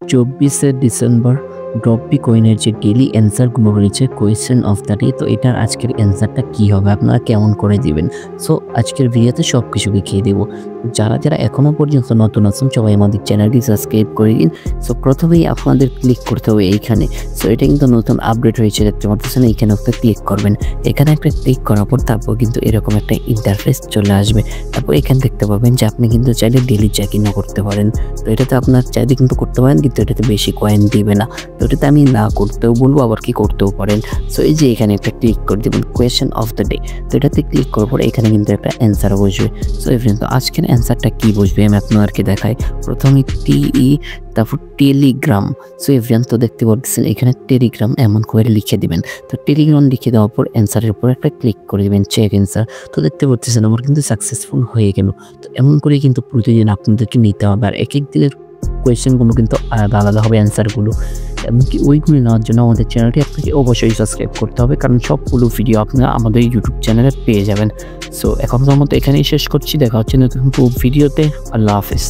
24 December ড্রপি কয়েনের যে daily অ্যান্সারগুলো রয়েছে কোয়েশ্চেন অফ দ্য ডে, তো এটার আজকের অ্যান্সারটা কী হবে, আপনারা কেমন করে দিবেন। সো আজকের ভিডিওতে সব কিছু দেখিয়ে দেবো। যারা যারা এখনও পর্যন্ত নতুন আছেন সবাই আমাদের চ্যানেলটি সাবস্ক্রাইব করে দিন। সো প্রথমেই আপনাদের ক্লিক করতে হবে এইখানে। সো এটা কিন্তু নতুন আপডেট হয়েছে, দেখতে পাচ্ছেন। এইখানে একটা ক্লিক করবেন, এখানে একটা ক্লিক করার পর তারপর কিন্তু এরকম একটা ইন্টারফেস চলে আসবে। তারপর এখানে দেখতে পাবেন যে আপনি কিন্তু চাইলে ডেইলি চেক ইনও করতে পারেন। তো এটাতে আপনার চাইলে কিন্তু করতে পারেন, কিন্তু এটাতে বেশি কয়েন দিবে না। তো এটাতে আমি না করতেও বলবো, আবার কি করতেও পারেন। সো এই যে এখানে একটা ক্লিক করে দেবেন কোয়েশ্চেন অফ দ্য ডে। তো এটাতে ক্লিক করার পর এখানে কিন্তু একটা অ্যান্সার বসবে। সো এভরিথিং, তো আজকের অ্যান্সারটা কি বসবে আমি আপনাদেরকে দেখাই। প্রথমে টিই, তারপর টেলিগ্রাম। সো এভরিথিং, তো দেখতে পাচ্ছেন এখানে টেলিগ্রাম এমন করে লিখে দিবেন। তো টেলিগ্রাম লিখে দেওয়ার পর অ্যান্সারের উপর একটা ক্লিক করে দেবেন, চেক অ্যান্সার। তো দেখতে পাচ্ছেন আমার কিন্তু সাকসেসফুল হয়ে গেল। তো এমন করে কিন্তু প্রতিদিন আপনাদেরকে নিতে হবে, আর এক এক দিনের কোয়েশ্চেনগুলো কিন্তু আলাদা আলাদা হবে অ্যান্সারগুলো। এমনকি ওইগুলি নেওয়ার জন্য আমাদের চ্যানেলটি আপনাকে অবশ্যই সাবস্ক্রাইব করতে হবে, কারণ সবগুলো ভিডিও আপনারা আমাদের ইউটিউব চ্যানেলে পেয়ে যাবেন। সো এখনকার মতো এখানেই শেষ করছি, দেখা হচ্ছে নতুন ভিডিওতে। আল্লাহ হাফেজ।